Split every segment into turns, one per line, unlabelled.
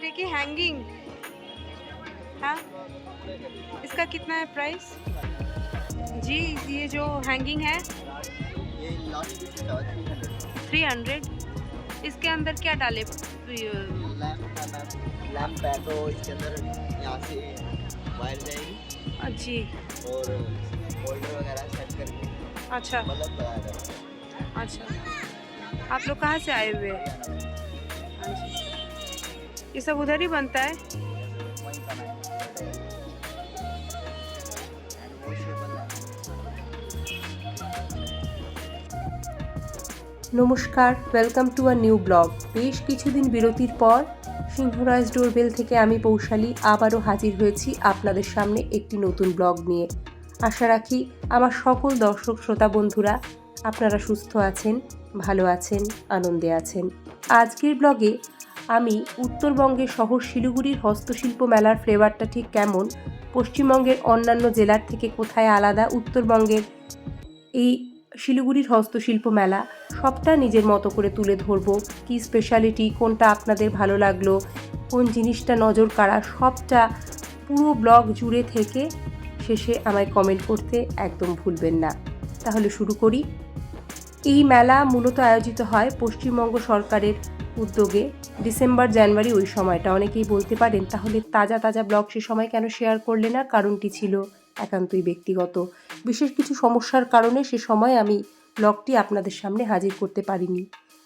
देखिए हैंगिंग। हाँ, इसका कितना है प्राइस जी? ये जो हैंगिंग है
ये लास्ट पीस का 300।
300। इसके अंदर क्या डाले?
लैम्प है मैम, लैम्प है तो इसके अंदर यहाँ से वायर जाएगी
जी।
और होल्डर वगैरह सेट करके
अच्छा
बल्ब लगाया जाएगा।
अच्छा, आप लोग कहाँ से आए हुए हैं?
हरियाणा में
हाँ जी, ये सब उधर ही बनता है।
वहीं का है एंड वो शेप बना है।
নমস্কার, welcome to a new blog. বেশ কিছুদিন বিরতির পর সিংহরাজ ডোরবেল থেকে আমি পৌশালী আবারও হাজির হয়েছি আপনাদের সামনে একটি নতুন ব্লগ নিয়ে। আশা রাখি আমার সকল দর্শক শ্রোতা বন্ধুরা আপনারা সুস্থ আছেন, ভালো আছেন, আনন্দে আছেন। আজকের ব্লগে আমি উত্তরবঙ্গের শহর শিলিগুড়ির হস্তশিল্প মেলার ফ্লেভারটা ঠিক কেমন, পশ্চিমবঙ্গের অন্যান্য জেলার থেকে কোথায় আলাদা উত্তরবঙ্গের এই শিলিগুড়ির হস্তশিল্প মেলা, সবটা নিজের মতো করে তুলে ধরবো। কী স্পেশালিটি, কোনটা আপনাদের ভালো লাগলো, কোন জিনিসটা নজর কাড়া, সবটা পুরো ব্লগ জুড়ে থেকে শেষে আমায় কমেন্ট করতে একদম ভুলবেন না। তাহলে শুরু করি। এই মেলা মূলত আয়োজিত হয় পশ্চিমবঙ্গ সরকারের উদ্যোগে ডিসেম্বর জানুয়ারি ওই সময়টা। অনেকেই বলতে পারেন তাহলে তাজা তাজা ব্লগ সে সময় কেন শেয়ার করলে না? কারণটি ছিল একান্তই ব্যক্তিগত। বিশেষ কিছু সমস্যার কারণে সে সময় আমি ব্লগটি আপনাদের সামনে হাজির করতে পারিনি।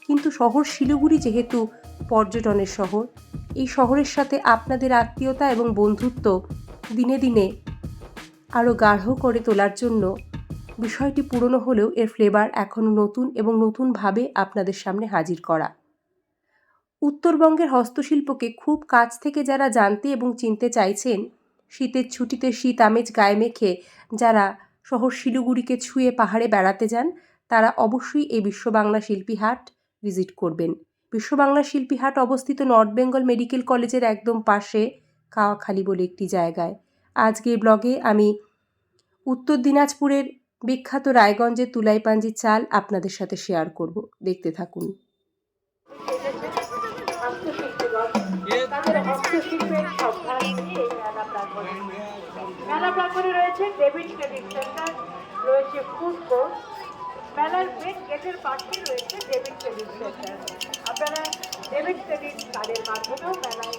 কিন্তু শহর শিলিগুড়ি যেহেতু পর্যটনের শহর, এই শহরের সাথে আপনাদের আত্মীয়তা এবং বন্ধুত্ব দিনে দিনে আরও গাঢ় করে তোলার জন্য বিষয়টি পুরনো হলেও এর ফ্লেভার এখনও নতুন এবং নতুনভাবে আপনাদের সামনে হাজির করা। উত্তরবঙ্গের হস্তশিল্পকে খুব কাছ থেকে যারা জানতে এবং চিনতে চাইছেন, শীতের ছুটিতে শীত আমেজ গায়ে মেখে যারা শহর শিলিগুড়িকে ছুঁয়ে পাহাড়ে বেড়াতে যান, তারা অবশ্যই এই বিশ্ব বাংলা শিল্পী হাট ভিজিট করবেন। বিশ্ব বাংলা শিল্পী হাট অবস্থিত নর্থ বেঙ্গল মেডিকেল কলেজের একদম পাশে কাওয়াখালী বলে একটি জায়গায়। আজকের ব্লগে আমি উত্তর দিনাজপুরের বিখ্যাত রায়গঞ্জের তুলাইপাঞ্জির চাল আপনাদের সাথে শেয়ার করব। দেখতে থাকুন।
মেলা প্রাঙ্গণে রয়েছে ডেভিড ট্রেডিং সেন্টার, রয়েছে ফুড কোর্ট। মেলার মেন গেটের পাশেই রয়েছে ডেভিড ট্রেডিং সেন্টার। আপনারা ডেভিড ট্রেডিং কার্ডের মাধ্যমেও মেলায়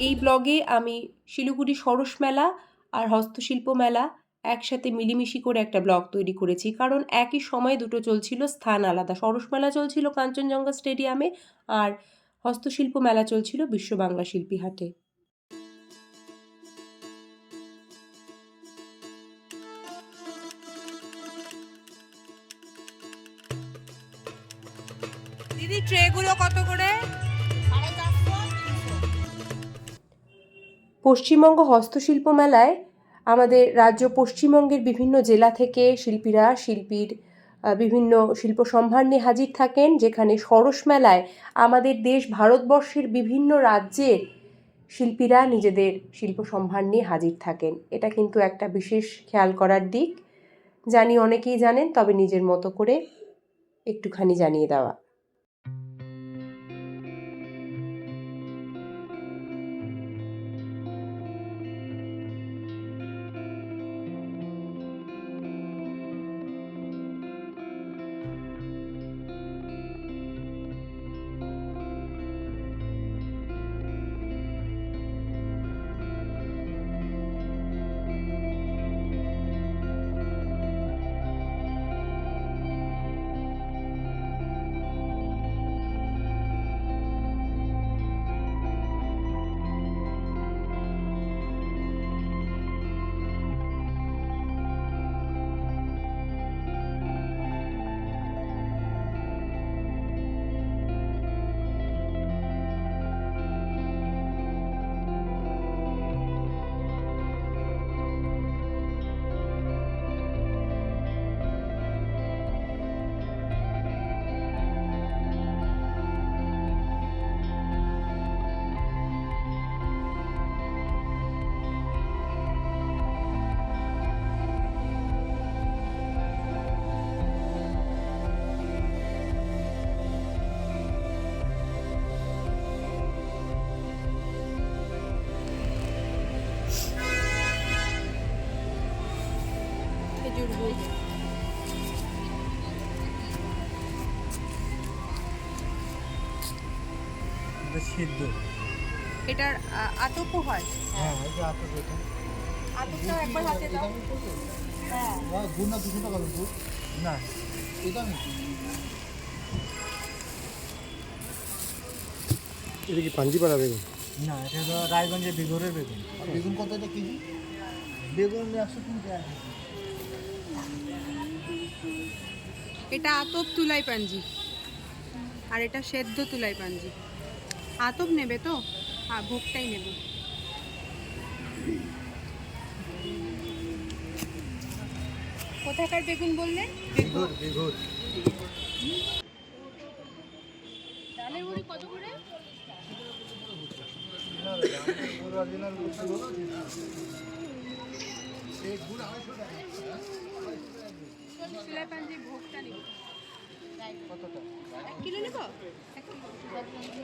এই ব্লগে আমি শিলিগুড়ি সরস মেলা আর হস্তশিল্প মেলা একসাথে মিলিমিশি করে একটা ব্লগ তৈরি করেছি, কারণ একই সময়ে দুটো চলছিল, স্থান আলাদা। সরস মেলা চলছিল কাঞ্চনজঙ্ঘা স্টেডিয়ামে আর হস্তশিল্প মেলা চলছিল বিশ্ব বাংলা শিল্পী হাটে।
দিদি ট্রেগুলো কত করে?
পশ্চিমবঙ্গ হস্তশিল্প মেলায় আমাদের রাজ্য পশ্চিমবঙ্গের বিভিন্ন জেলা থেকে শিল্পীরা শিল্পীর বিভিন্ন শিল্প সম্ভার নিয়ে হাজির থাকেন, যেখানে সরস মেলায় আমাদের দেশ ভারতবর্ষের বিভিন্ন রাজ্যের শিল্পীরা নিজেদের শিল্প সম্ভার নিয়ে হাজির থাকেন। এটা কিন্তু একটা বিশেষ খেয়াল করার দিক। জানি অনেকেই জানেন, তবে নিজের মতো করে একটুখানি জানিয়ে দেওয়া।
সিদ্ধ।
এটার আতপও হয়।
হ্যাঁ এই যে আতপ এটা।
আতপটা একবার হাতে দাও। হ্যাঁ
গুড় না 200 টাকা গুড়? না এটা না।
এটা কি পাঞ্জিপাড়া বেগুন?
না এটা তো রায়গঞ্জের বিঘরের বেগুন। বেগুন কত এটা কেজি? বেগুন 103 টাকা।
এটা আতপ তুলাই পাঞ্জি আর এটা সেদ্ধ তুলাই পাঞ্জি। আতপ নেবে তো? হ্যাঁ ভোগটাই নেব। কোথাকার বেগুন বললেন?
বিঘর বিঘর।
ডালের বড়ি কত করে? তুলাই পাঞ্জি ভোগটা নেব।
কতটা?
1 কিলো নেব? 1 কিলো।